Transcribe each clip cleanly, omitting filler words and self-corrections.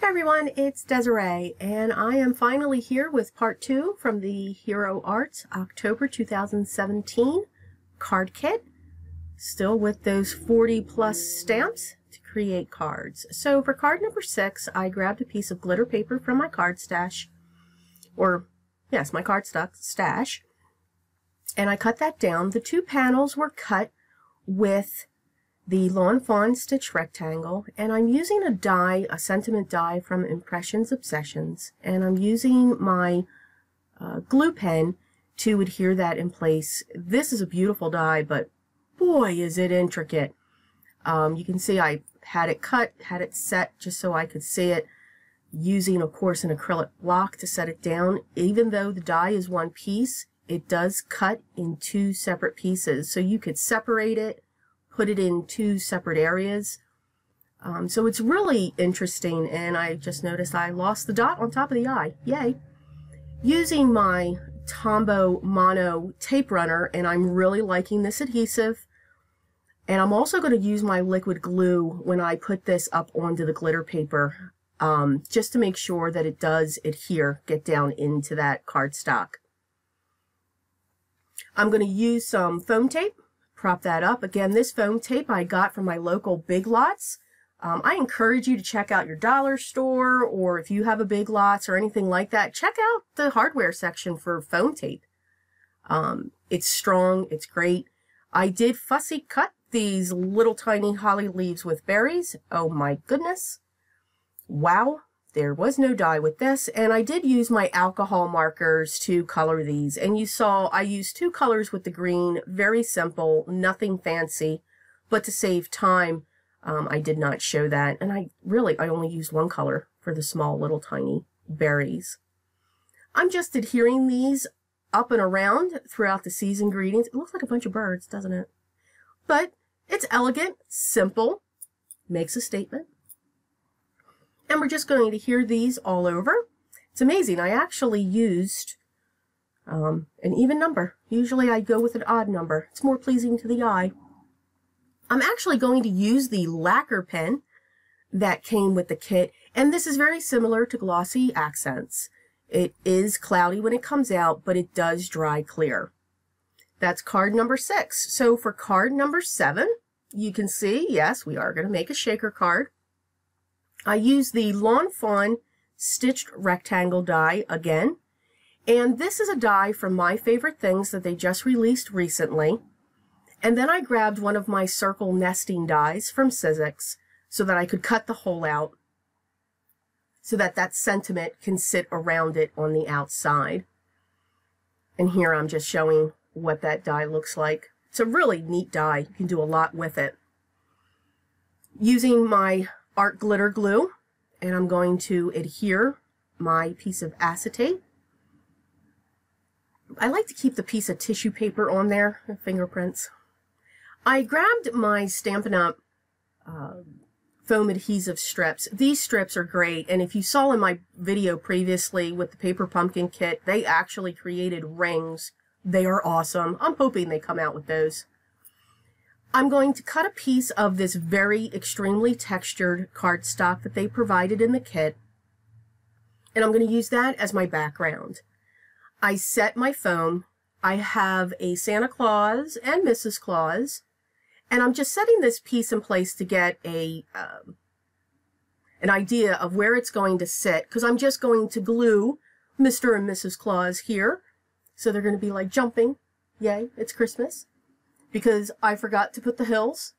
Hi everyone, it's Desiree, and I am finally here with part 2 from the Hero Arts October 2017 card kit, still with those 40 plus stamps to create cards. So for card number 6, I grabbed a piece of glitter paper from my card stash, or yes, my card stash, and I cut that down. The two panels were cut with the Lawn Fawn stitch rectangle, and I'm using a die, a sentiment die from Impressions Obsessions, and I'm using my glue pen to adhere that in place. This is a beautiful die, but boy is it intricate. You can see I had it cut, had it set just so I could see it, using of course an acrylic block to set it down. Even though the die is one piece, it does cut in two separate pieces, so you could separate it, put it in two separate areas. So it's really interesting, and I just noticed I lost the dot on top of the eye. Yay! Using my Tombow Mono tape runner, and I'm really liking this adhesive. And I'm also going to use my liquid glue when I put this up onto the glitter paper, just to make sure that it does adhere, get down into that cardstock. I'm going to use some foam tape, prop that up. Again, this foam tape I got from my local Big Lots. I encourage you to check out your dollar store, or if you have a Big Lots or anything like that, check out the hardware section for foam tape. It's strong, it's great. I did fussy cut these little tiny holly leaves with berries. Oh my goodness. Wow. There was no dye with this, and I did use my alcohol markers to color these, and you saw I used two colors with the green, very simple, nothing fancy, but to save time, I did not show that, and I only used one color for the small little tiny berries. I'm just adhering these up and around throughout the season greetings. It looks like a bunch of birds, doesn't it? But it's elegant, simple, makes a statement. And we're just going to adhere these all over. It's amazing. I actually used an even number. Usually I go with an odd number. It's more pleasing to the eye. I'm actually going to use the lacquer pen that came with the kit. And this is very similar to Glossy Accents. It is cloudy when it comes out, but it does dry clear. That's card number 6. So for card number 7, you can see, yes, we are going to make a shaker card. I use the Lawn Fawn stitched rectangle die again, and this is a die from My Favorite Things that they just released recently. And then I grabbed one of my circle nesting dies from Sizzix so that I could cut the hole out so that that sentiment can sit around it on the outside. And here I'm just showing what that die looks like. It's a really neat die. You can do a lot with it. Using my art glitter glue, and I'm going to adhere my piece of acetate. I like to keep the piece of tissue paper on there, fingerprints. I grabbed my Stampin' Up! Foam adhesive strips. These strips are great, and if you saw in my video previously with the Paper Pumpkin kit, they actually created rings. They are awesome. I'm hoping they come out with those. I'm going to cut a piece of this very extremely textured cardstock that they provided in the kit, and I'm going to use that as my background. I set my foam. I have a Santa Claus and Mrs. Claus, and I'm just setting this piece in place to get an idea of where it's going to sit, because I'm just going to glue Mr. and Mrs. Claus here, so they're going to be like jumping. Yay, it's Christmas. Because I forgot to put the hills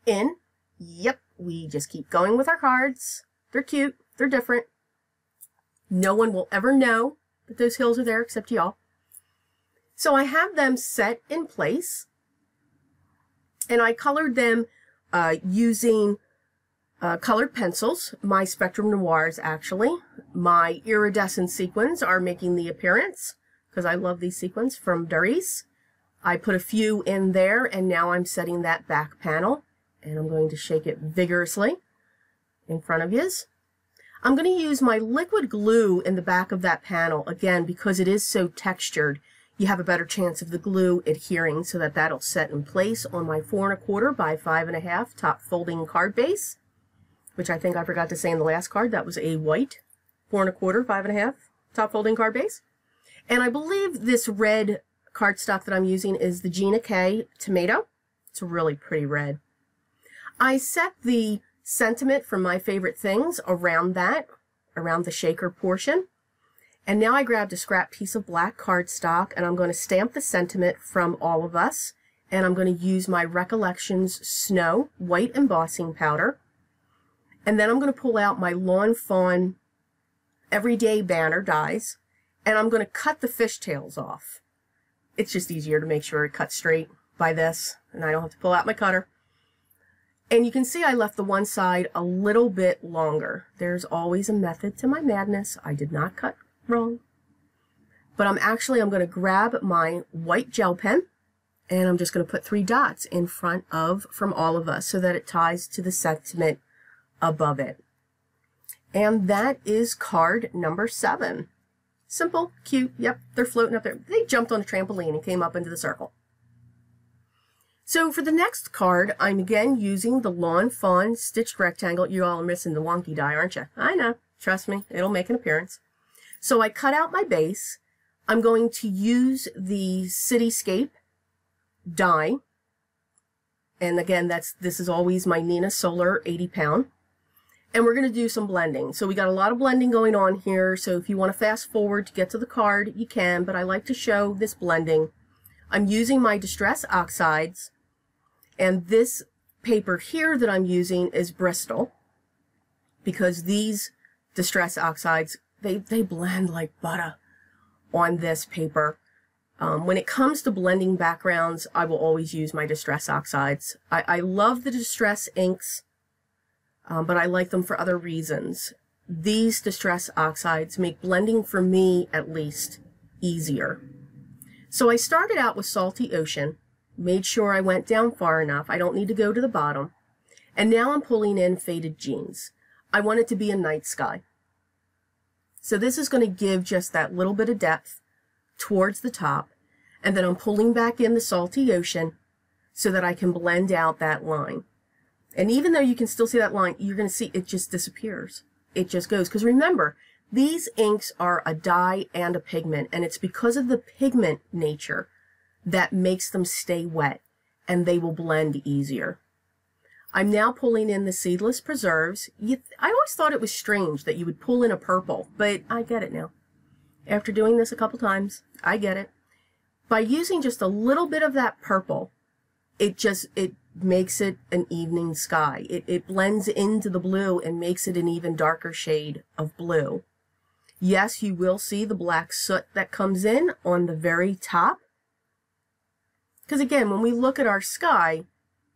in. Yep, we just keep going with our cards. They're cute. They're different. No one will ever know that those hills are there except y'all. So I have them set in place. And I colored them using colored pencils. My Spectrum Noirs, actually. My iridescent sequins are making the appearance, because I love these sequins from Desiree. I put a few in there, and now I'm setting that back panel, and I'm going to shake it vigorously in front of you. I'm going to use my liquid glue in the back of that panel, again, because it is so textured. You have a better chance of the glue adhering, so that that'll set in place on my 4¼ by 5½ top folding card base. which I think I forgot to say in the last card. That was a white 4 1/4, 5 1/2 top folding card base. And I believe this red cardstock that I'm using is the Gina K Tomato. It's a really pretty red. I set the sentiment from My Favorite Things around that, around the shaker portion. And now I grabbed a scrap piece of black cardstock and I'm going to stamp the sentiment from All of Us. And I'm going to use my Recollections Snow white embossing powder. And then I'm going to pull out my Lawn Fawn Everyday Banner dies. And I'm going to cut the fishtails off. It's just easier to make sure it cuts straight by this. And I don't have to pull out my cutter. And you can see I left the one side a little bit longer. There's always a method to my madness. I did not cut wrong. But I'm going to grab my white gel pen and I'm just going to put 3 dots in front of From All of Us so that it ties to the sentiment above it. And that is card number 7. Simple, cute, yep, they're floating up there. They jumped on a trampoline and came up into the circle. So for the next card, I'm again using the Lawn Fawn stitched rectangle. You all are missing the wonky die, aren't you? I know, trust me, it'll make an appearance. So I cut out my base. I'm going to use the Cityscape die. And again, this is always my Nina Solar 80 pound. And we're going to do some blending. So we got a lot of blending going on here. So if you want to fast forward to get to the card, you can, but I like to show this blending. I'm using my Distress Oxides. And this paper here that I'm using is Bristol. Because these Distress Oxides, they blend like butter on this paper. When it comes to blending backgrounds, I will always use my Distress Oxides. I love the Distress inks, but I like them for other reasons. These Distress Oxides make blending, for me at least, easier. So I started out with Salty Ocean, made sure I went down far enough. I don't need to go to the bottom. And now I'm pulling in Faded Jeans. I want it to be a night sky. So this is going to give just that little bit of depth towards the top, and then I'm pulling back in the Salty Ocean so that I can blend out that line. And even though you can still see that line, you're going to see it just disappears. It just goes. Because remember, these inks are a dye and a pigment, and it's because of the pigment nature that makes them stay wet, and they will blend easier. I'm now pulling in the Seedless Preserves. I always thought it was strange that you would pull in a purple, but I get it now. After doing this a couple times, I get it. By using just a little bit of that purple, it makes it an evening sky. It blends into the blue and makes it an even darker shade of blue. Yes, you will see the black soot that comes in on the very top. Because again, when we look at our sky,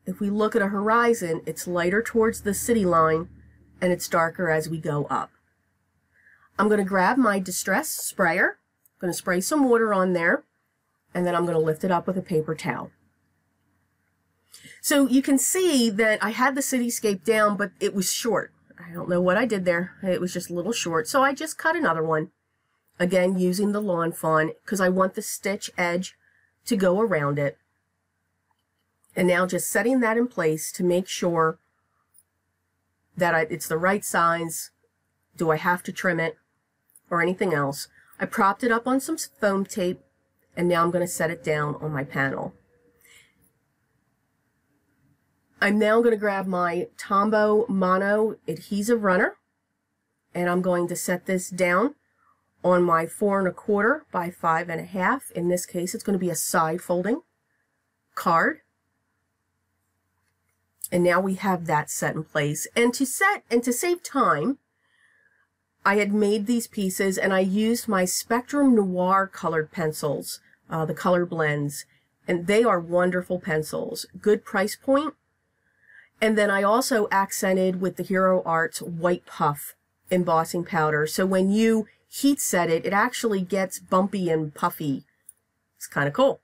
if we look at a horizon, it's lighter towards the city line and it's darker as we go up. I'm going to grab my Distress sprayer. I'm going to spray some water on there, and then I'm going to lift it up with a paper towel. So you can see that I had the Cityscape down, but it was short. I don't know what I did there. It was just a little short. So I just cut another one. Again, using the Lawn Fawn, because I want the stitch edge to go around it. And now just setting that in place to make sure that it's the right size. Do I have to trim it or anything else? I propped it up on some foam tape, and now I'm going to set it down on my panel. I'm now going to grab my Tombow Mono Adhesive Runner, and I'm going to set this down on my 4 1/4 by 5 1/2. In this case, it's going to be a side folding card. And now we have that set in place. And to save time, I had made these pieces and I used my Spectrum Noir colored pencils, the color blends, and they are wonderful pencils. Good price point. And then I also accented with the Hero Arts White Puff embossing powder. So when you heat set it, it actually gets bumpy and puffy. It's kind of cool.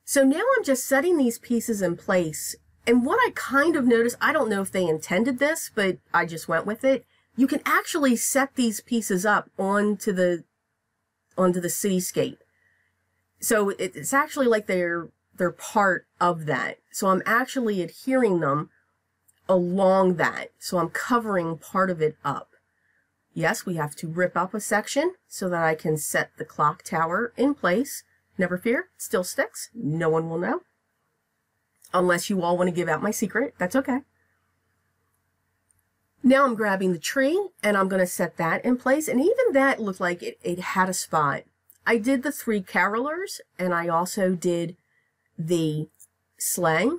So now I'm just setting these pieces in place. And what I kind of noticed, I don't know if they intended this, but I just went with it. You can actually set these pieces up onto the Cityscape. So it's actually like they're part of that. So I'm actually adhering them along that. So I'm covering part of it up. Yes, we have to rip up a section so that I can set the clock tower in place. Never fear, it still sticks. No one will know. Unless you all want to give out my secret, that's okay. Now I'm grabbing the tree and I'm going to set that in place. And even that looked like it had a spot. I did the 3 carolers and I also did the sleigh.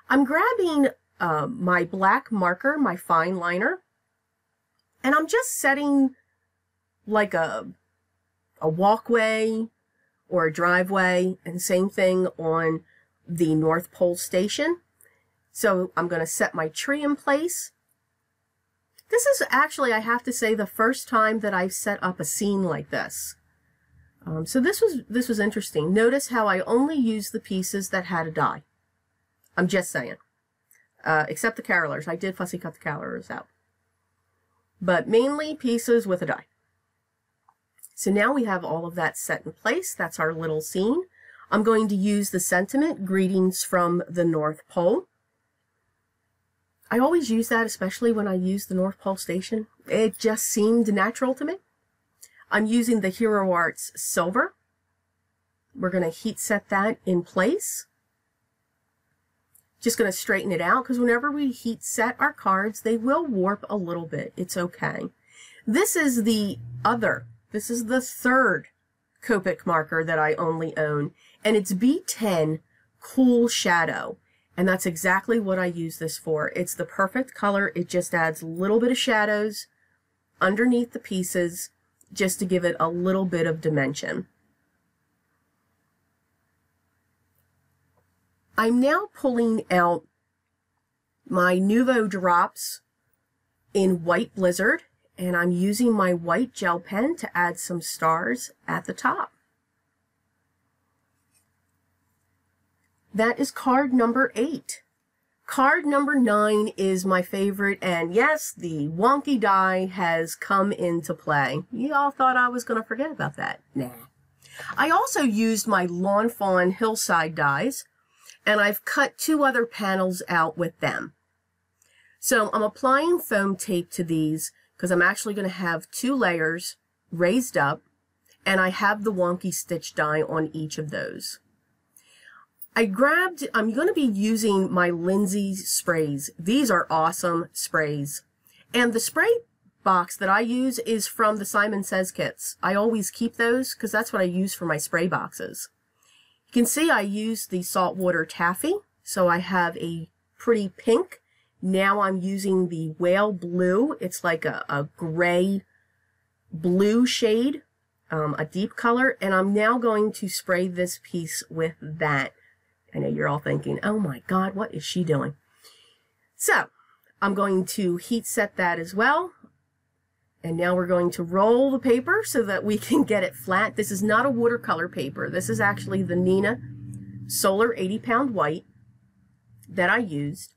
I'm grabbing my black marker, my fine liner, and I'm just setting like a walkway or a driveway, and same thing on the North Pole Station. So I'm going to set my tree in place. This is actually, I have to say, the first time that I've set up a scene like this. So this was interesting. Notice how I only used the pieces that had a die. I'm just saying. Except the carolers. I did fussy cut the carolers out. But mainly pieces with a die. So now we have all of that set in place. That's our little scene. I'm going to use the sentiment, greetings from the North Pole. I always use that, especially when I use the North Pole Station. It just seemed natural to me. I'm using the Hero Arts silver. We're going to heat set that in place. Just going to straighten it out, because whenever we heat set our cards, they will warp a little bit. It's okay. This is the third Copic marker that I only own, and it's B10 Cool Shadow. And that's exactly what I use this for. It's the perfect color. It just adds a little bit of shadows underneath the pieces just to give it a little bit of dimension. I'm now pulling out my Nuvo drops in White Blizzard, and I'm using my white gel pen to add some stars at the top. That is card number 8. Card number 9 is my favorite, and yes, the wonky die has come into play. You all thought I was going to forget about that. Nah. I also used my Lawn Fawn Hillside dies, and I've cut 2 other panels out with them. So I'm applying foam tape to these because I'm actually going to have 2 layers raised up, and I have the wonky stitch die on each of those. I'm going to be using my Lindsay sprays. These are awesome sprays. And the spray box that I use is from the Simon Says kits. I always keep those because that's what I use for my spray boxes. You can see I used the saltwater taffy, so I have a pretty pink. Now I'm using the whale blue. It's like a gray blue shade, a deep color, and I'm now going to spray this piece with that. I know you're all thinking, oh my God, what is she doing? So I'm going to heat set that as well. And now we're going to roll the paper so that we can get it flat. This is not a watercolor paper. This is actually the Nina Solar 80 Pound White that I used.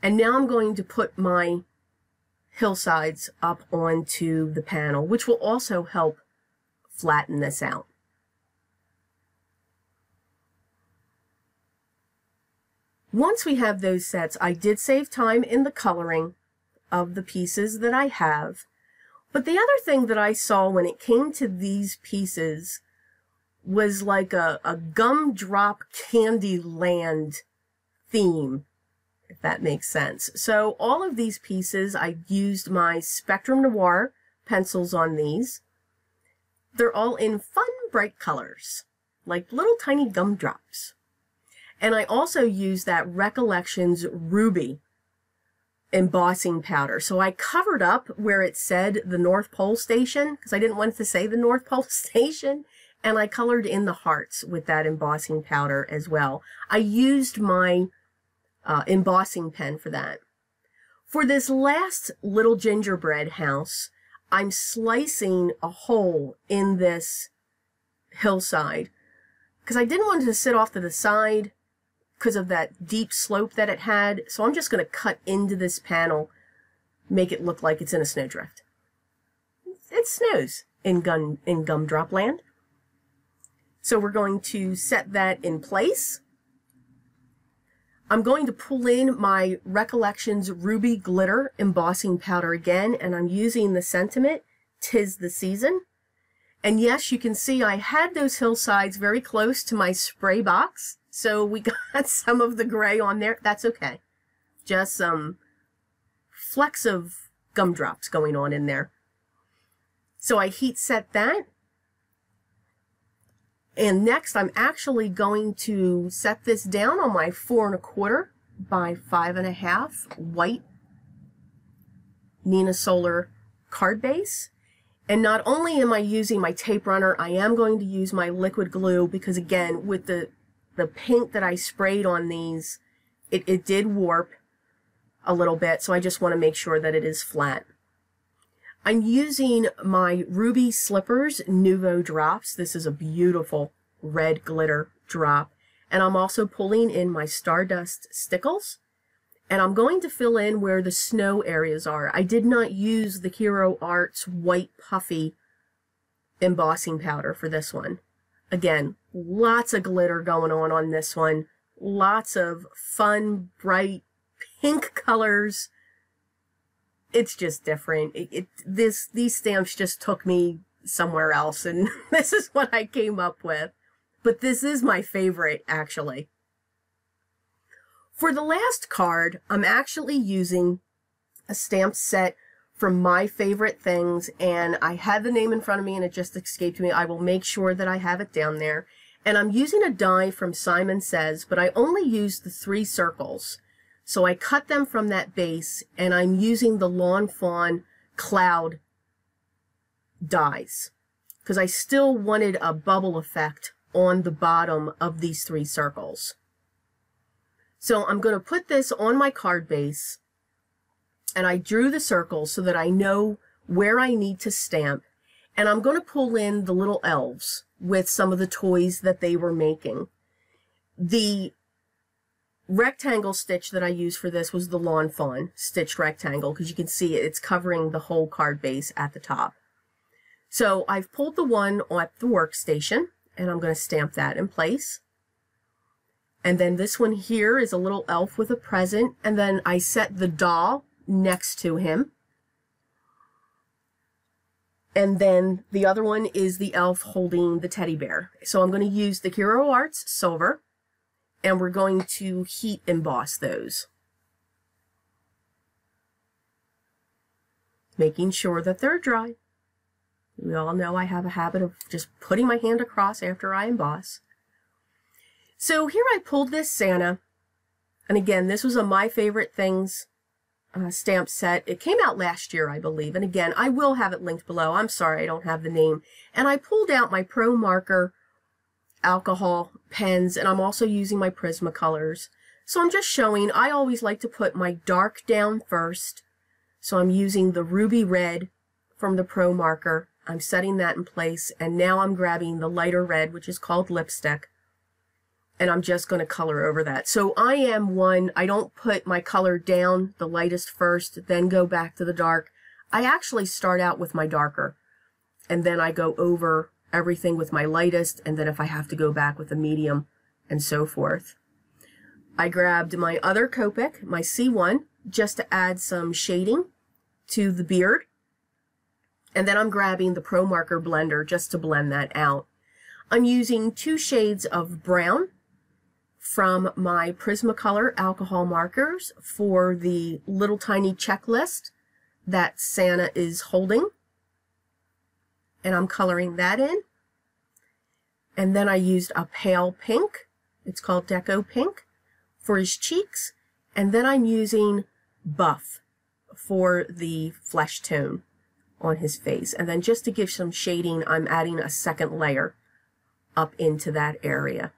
And now I'm going to put my hillsides up onto the panel, which will also help flatten this out. Once we have those sets, I did save time in the coloring of the pieces that I have. But the other thing that I saw when it came to these pieces was like a gumdrop Candyland theme, if that makes sense. So all of these pieces, I used my Spectrum Noir pencils on these. They're all in fun, bright colors, like little tiny gumdrops. And I also used that Recollections Ruby embossing powder. So I covered up where it said the North Pole Station, because I didn't want it to say the North Pole Station, and I colored in the hearts with that embossing powder as well. I used my embossing pen for that. For this last little gingerbread house, I'm slicing a hole in this hillside, because I didn't want it to sit off to the side because of that deep slope that it had. So I'm just going to cut into this panel, make it look like it's in a snowdrift. It snows in Gumdrop Land. So we're going to set that in place. I'm going to pull in my Recollections Ruby Glitter Embossing Powder again, and I'm using the sentiment, "'Tis the Season." And yes, you can see I had those hillsides very close to my spray box, so we got some of the gray on there. That's okay. Just some flecks of gumdrops going on in there. So I heat set that. And next I'm actually going to set this down on my 4 1/4 by 5 1/2 white Nina Solar card base. And not only am I using my tape runner, I am going to use my liquid glue because, again, with the paint that I sprayed on these, it did warp a little bit, so I just want to make sure that it is flat. I'm using my Ruby Slippers Nouveau Drops. This is a beautiful red glitter drop. And I'm also pulling in my Stardust Stickles. And I'm going to fill in where the snow areas are. I did not use the Hero Arts White Puffy embossing powder for this one. Again, lots of glitter going on this one. Lots of fun, bright, pink colors. It's just different. These stamps just took me somewhere else, and this is what I came up with. But this is my favorite, actually. For the last card, I'm actually using a stamp set from My Favorite Things, and I had the name in front of me and it just escaped me. I will make sure that I have it down there. And I'm using a die from Simon Says, but I only used the 3 circles. So I cut them from that base, and I'm using the Lawn Fawn Cloud dies because I still wanted a bubble effect on the bottom of these 3 circles. So I'm going to put this on my card base, and I drew the circles so that I know where I need to stamp, and I'm going to pull in the little elves with some of the toys that they were making. The rectangle stitch that I used for this was the Lawn Fawn stitched rectangle, because you can see it's covering the whole card base at the top. So I've pulled the one at the workstation, and I'm going to stamp that in place. And then this one here is a little elf with a present, and then I set the doll next to him. And then the other one is the elf holding the teddy bear. So I'm going to use the Hero Arts Silver, and we're going to heat emboss those, making sure that they're dry. We all know I have a habit of just putting my hand across after I emboss. So here I pulled this Santa, and again, this was a My Favorite Things stamp set. It came out last year, I believe, and again, I will have it linked below. I'm sorry I don't have the name. And I pulled out my Pro Marker alcohol pens, and I'm also using my Prismacolors. So I'm just showing, I always like to put my dark down first. So I'm using the Ruby Red from the Pro Marker. I'm setting that in place, and now I'm grabbing the lighter red, which is called Lipstick, and I'm just going to color over that. So I don't put my color down the lightest first, then go back to the dark. I actually start out with my darker, and then I go over everything with my lightest, and then if I have to go back with a medium, and so forth. I grabbed my other Copic, my C1, just to add some shading to the beard. And then I'm grabbing the Pro Marker blender just to blend that out. I'm using 2 shades of brown from my Prismacolor alcohol markers for the little tiny checklist that Santa is holding. And I'm coloring that in. And then I used a pale pink, it's called Deco Pink, for his cheeks. And then I'm using Buff for the flesh tone on his face. And then just to give some shading, I'm adding a second layer up into that area.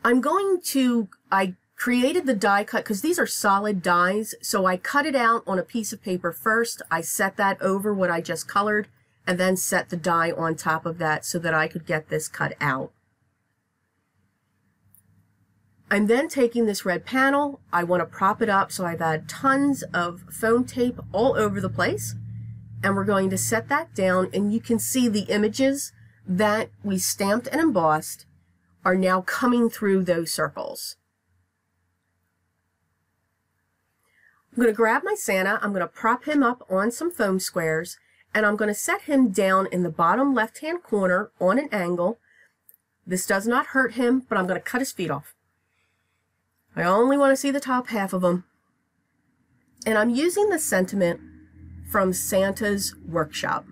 I created the die cut because these are solid dies, so I cut it out on a piece of paper first. I set that over what I just colored, and then set the die on top of that so that I could get this cut out. I'm then taking this red panel, I want to prop it up, so I've had tons of foam tape all over the place, and we're going to set that down, and you can see the images that we stamped and embossed are now coming through those circles. I'm going to grab my Santa, I'm going to prop him up on some foam squares, and I'm going to set him down in the bottom left-hand corner on an angle. This does not hurt him, but I'm going to cut his feet off. I only want to see the top half of him. And I'm using the sentiment from Santa's Workshop.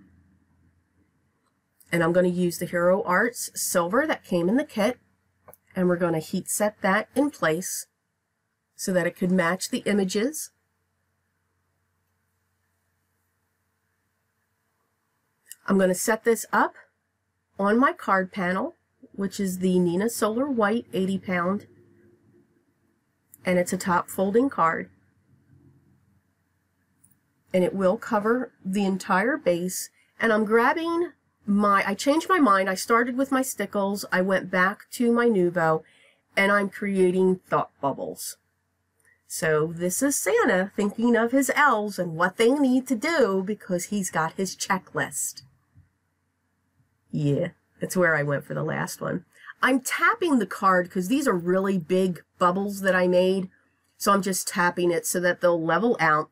And I'm going to use the Hero Arts silver that came in the kit, and we're going to heat set that in place so that it could match the images. I'm going to set this up on my card panel, which is the Nina Solar White 80 pound, and it's a top folding card. And it will cover the entire base. And I'm grabbing I changed my mind. I started with my stickles, I went back to my Nuvo, and I'm creating thought bubbles. So this is Santa thinking of his elves and what they need to do because he's got his checklist. Yeah, that's where I went for the last one. I'm tapping the card because these are really big bubbles that I made. So I'm just tapping it so that they'll level out.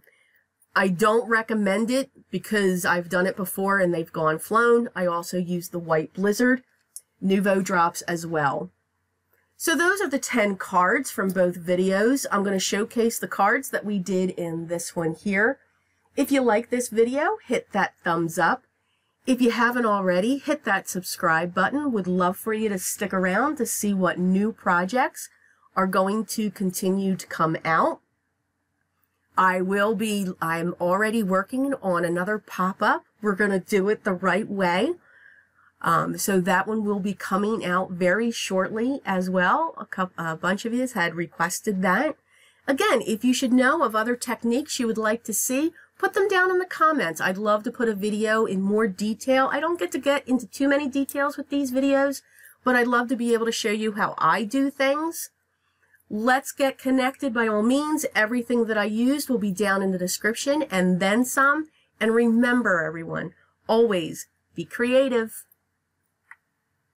I don't recommend it because I've done it before and they've gone flown. I also use the White Blizzard Nuvo drops as well. So those are the 10 cards from both videos. I'm going to showcase the cards that we did in this one here. If you like this video, hit that thumbs up. If you haven't already, hit that subscribe button. Would love for you to stick around to see what new projects are going to continue to come out. I'm already working on another pop-up. We're going to do it the right way. So that one will be coming out very shortly as well. A bunch of you had requested that. Again, if you should know of other techniques you would like to see, put them down in the comments. I'd love to put a video in more detail. I don't get to get into too many details with these videos, but I'd love to be able to show you how I do things. Let's get connected by all means. Everything that I used will be down in the description and then some. And remember, everyone, always be creative.